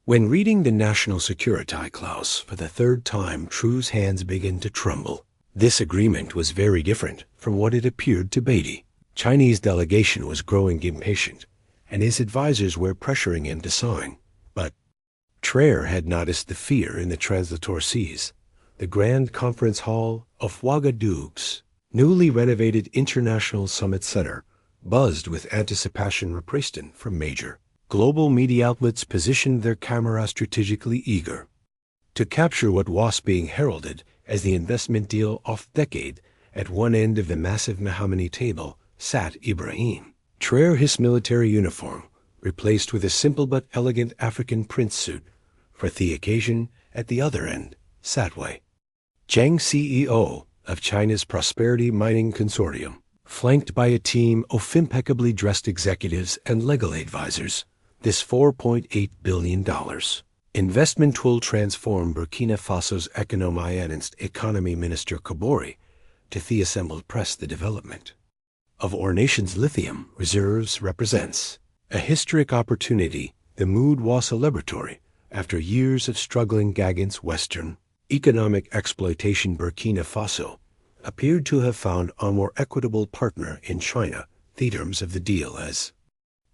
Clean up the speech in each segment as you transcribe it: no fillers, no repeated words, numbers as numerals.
When reading the National Security Clause for the third time, Tru's hands began to tremble. This agreement was very different from what it appeared to Beatty. Chinese delegation was growing impatient, and his advisors were pressuring him to sign. But Traoré had noticed the fear in the translator seas. The Grand Conference Hall of Ouagadougou's newly renovated International Summit Center buzzed with anticipation repression from major global media outlets positioned their cameras strategically eager to capture what was being heralded as the investment deal of the decade. At one end of the massive mahogany table sat Ibrahim Traoré, his military uniform replaced with a simple but elegant African print suit for the occasion. At the other end sat Wei Zhang, CEO of China's Prosperity Mining Consortium, flanked by a team of impeccably dressed executives and legal advisors. This $4.8 billion investment will transform Burkina Faso's economy, announced Economy Minister Kabori to the assembled press. The development of our nation's lithium reserves represents a historic opportunity. The mood was celebratory after years of struggling against Western economic exploitation. Burkina Faso appeared to have found a more equitable partner in China. The terms of the deal, as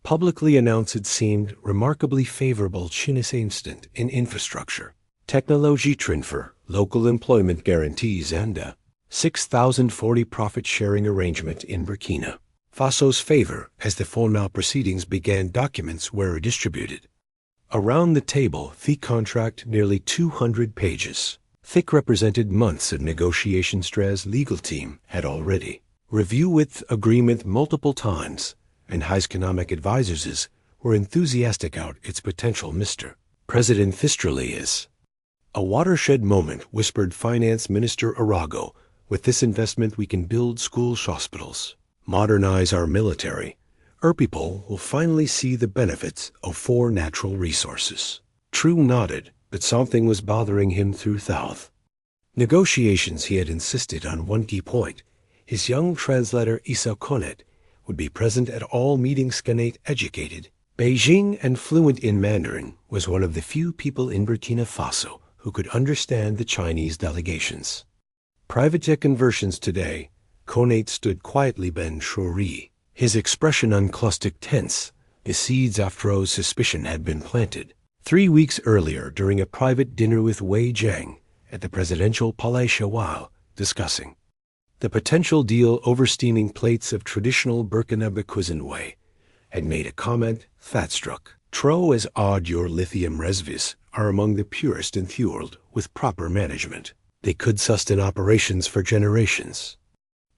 publicly announced, it seemed remarkably favorable. China's instant in infrastructure, technology transfer, local employment guarantees, and a 6,040 profit-sharing arrangement in Burkina Faso's favor. As the formal proceedings began, documents were distributed around the table. The contract, nearly 200 pages thick, represented months of negotiation. Traor's legal team had already reviewed the agreement multiple times, and his economic advisors were enthusiastic about its potential. Mr. President, this truly is a watershed moment, whispered Finance Minister Arago. With this investment we can build schools, hospitals, modernize our military. Our people will finally see the benefits of four natural resources. True nodded, but something was bothering him throughout negotiations. He had insisted on one key point. His young translator Issa Konet would be present at all meetings. Konet, educated Beijing and fluent in Mandarin, was one of the few people in Burkina Faso who could understand the Chinese delegations. Private conversions today. Konet stood quietly. Ben Traoré, his expression unclustic tense. The seeds of Traoré's suspicion had been planted 3 weeks earlier during a private dinner with Wei Zhang at the presidential Palais while discussing the potential deal over steaming plates of traditional Burkinabe cuisine. Wei had made a comment that struck Traoré as odd. Your lithium reserves are among the purest in the world. With proper management, they could sustain operations for generations.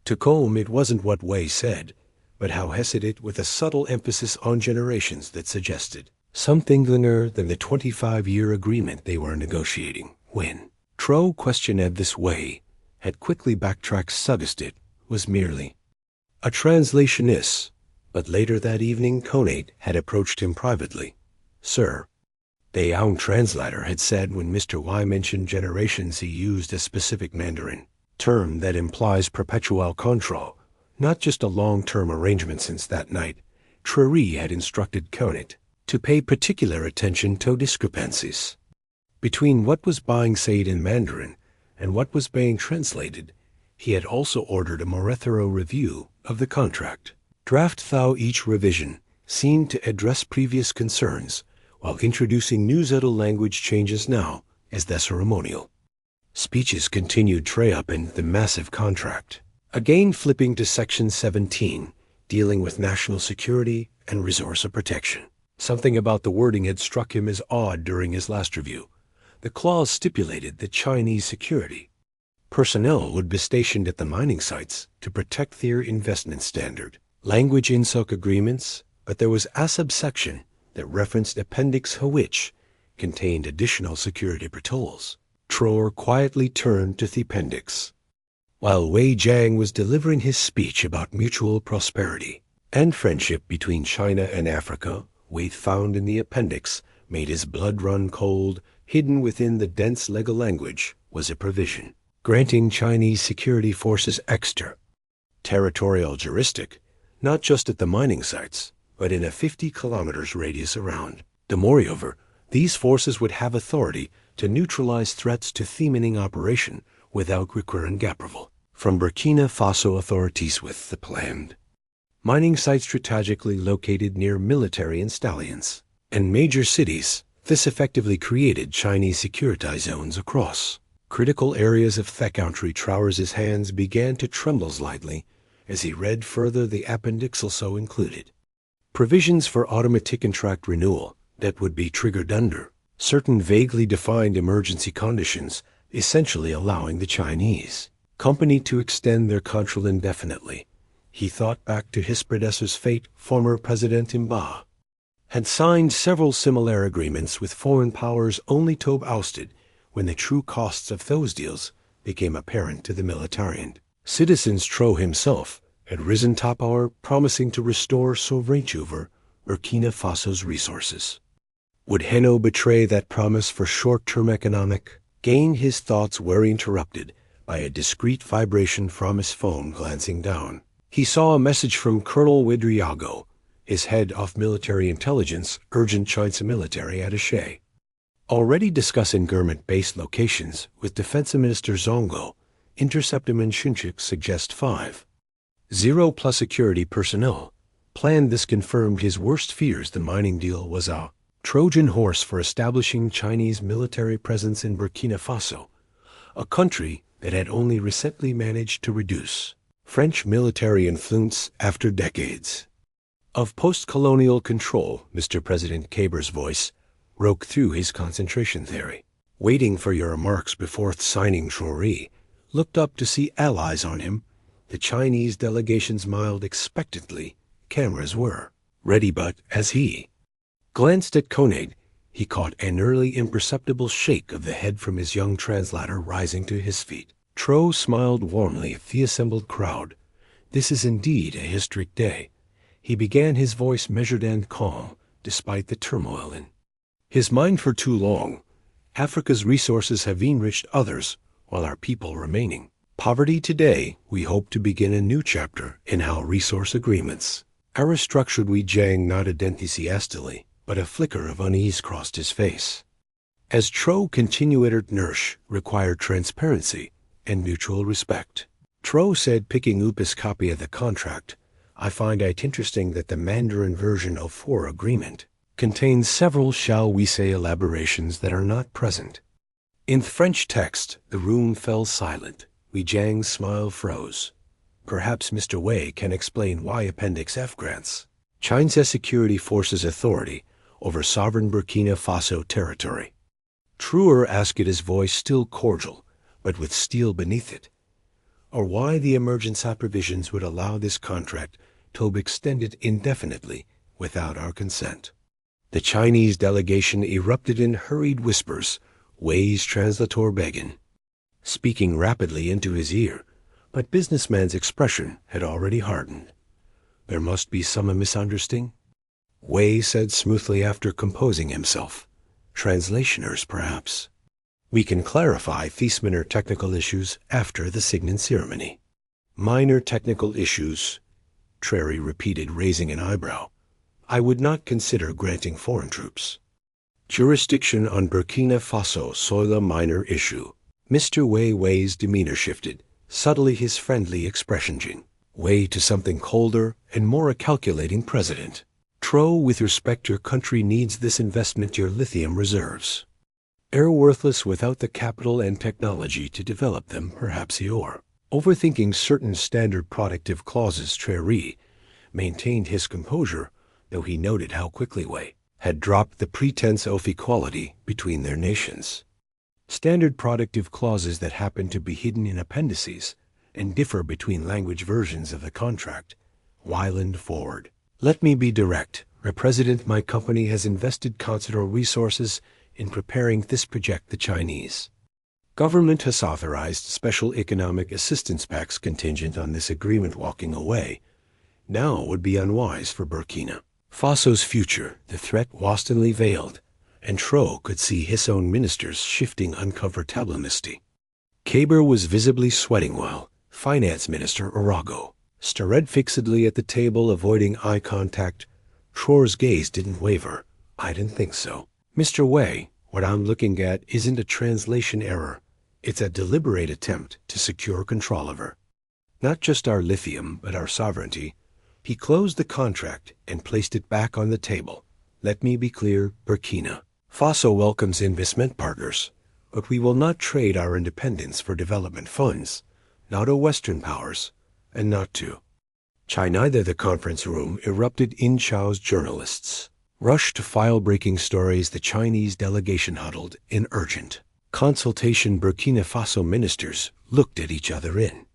To Combe, it wasn't what Wei said, but how hesitant, with a subtle emphasis on generations that suggested something thinner than the 25-year agreement they were negotiating. When Traoré questioned this, Wei had quickly backtracked. Suggested was merely a translationist. But later that evening Konet had approached him privately. Sir, the young translator had said when Mr. Y mentioned generations, he used a specific Mandarin term that implies perpetual control, not just a long-term arrangement. Since that night, Traoré had instructed Konet to pay particular attention to discrepancies between what was being said in Mandarin and what was being translated. He had also ordered a more thorough review of the contract draft, though each revision seemed to address previous concerns while introducing new subtle language changes. Now, as the ceremonial speeches continued, Traoré opened the massive contract, again flipping to Section 17, dealing with national security and resource protection. Something about the wording had struck him as odd during his last review. The clause stipulated that Chinese security personnel would be stationed at the mining sites to protect their investment standard language in such agreements, but there was a subsection that referenced Appendix H, which contained additional security patrols. Traoré quietly turned to the appendix. While Wei Zhang was delivering his speech about mutual prosperity and friendship between China and Africa, Wei found in the appendix made his blood run cold. Hidden within the dense legal language was a provision granting Chinese security forces extra territorial jurisdiction, not just at the mining sites, but in a 50 kilometers radius around. Moreover, These forces would have authority to neutralize threats to the mining operation without requiring approval from Burkina Faso authorities with the planned mining sites strategically located near military installations and major cities. This effectively created Chinese security zones across critical areas of the country. Traoré's hands began to tremble slightly as he read further. The appendix also included provisions for automatic contract renewal that would be triggered under certain vaguely defined emergency conditions, essentially allowing the Chinese company to extend their control indefinitely. He thought back to his predecessor's fate. Former President Mba had signed several similar agreements with foreign powers, only to be ousted when the true costs of those deals became apparent to the military and citizens. Traoré himself had risen top power, promising to restore sovereignty over Burkina Faso's resources. Would Heno betray that promise for short-term economic gain? His thoughts were interrupted by a discreet vibration from his phone. Glancing down, he saw a message from Colonel Widriago, his head of military intelligence. Urgent Chinese military attaché already discussing government-based locations with Defense Minister Zongo. Interceptum in Shinchik suggest 5-0+ security personnel planned. This confirmed his worst fears. The mining deal was a Trojan horse for establishing Chinese military presence in Burkina Faso, a country that had only recently managed to reduce French military influence after decades of post-colonial control. Mr. President Kaber's voice broke through his concentration theory. Waiting for your remarks before signing. Traoré looked up to see allies on him. The Chinese delegation smiled expectantly. Cameras were ready, but as he glanced at Koenig, he caught an early imperceptible shake of the head from his young translator. Rising to his feet, Traoré smiled warmly at the assembled crowd. This is indeed a historic day. He began, his voice measured and calm, despite the turmoil in his mind. For too long, Africa's resources have enriched others, while our people remaining poverty. Today, we hope to begin a new chapter in how resource agreements are structured. Wei Jiang nodded enthusiastically, but a flicker of unease crossed his face. As Traoré continued, Nursh required transparency and mutual respect. Traoré said, picking up his copy of the contract, I find it interesting that the Mandarin version of the agreement contains several, shall we say, elaborations that are not present in the French text. The room fell silent. Wei Jiang's smile froze. Perhaps Mr. Wei can explain why Appendix F grants China's security forces authority over sovereign Burkina Faso territory. Traoré asked it, his voice still cordial, but with steel beneath it. Or why the emergency provisions would allow this contract to be extended indefinitely without our consent. The Chinese delegation erupted in hurried whispers. Wei's translator began, speaking rapidly into his ear, but businessman's expression had already hardened. There must be some misunderstanding, Wei said smoothly after composing himself. Translationers, perhaps. We can clarify these minor technical issues after the signing ceremony. Minor technical issues, Traoré repeated, raising an eyebrow. I would not consider granting foreign troops jurisdiction on Burkina Faso soil. A minor issue. Mr. Wei's demeanor shifted, subtly, his friendly expression changing Wei to something colder and more a calculating president. Traoré, with respect, your country needs this investment. Your lithium reserves are worthless without the capital and technology to develop them. Perhaps you're overthinking certain standard productive clauses. Traoré maintained his composure, though he noted how quickly Wei had dropped the pretense of equality between their nations. Standard productive clauses that happen to be hidden in appendices and differ between language versions of the contract. Wyland forward. Let me be direct. President, my company has invested considerable resources in preparing this project. The Chinese government has authorized special economic assistance packs contingent on this agreement. Walking away now would be unwise for Burkina Faso's future. The threat was thinly veiled, and Traoré could see his own ministers shifting uncomfortably. Kaber was visibly sweating while Finance Minister Arago stared fixedly at the table, avoiding eye contact. Traoré's gaze didn't waver. I didn't think so. Mr. Wei, what I'm looking at isn't a translation error. It's a deliberate attempt to secure control of her. Not just our lithium, but our sovereignty. He closed the contract and placed it back on the table. Let me be clear, Burkina Faso welcomes investment partners, but we will not trade our independence for development funds, not to Western powers, and not to China. Neither. The conference room erupted. In Chao's journalists rushed to file breaking stories. The Chinese delegation huddled in urgent consultation. Burkina Faso ministers looked at each other in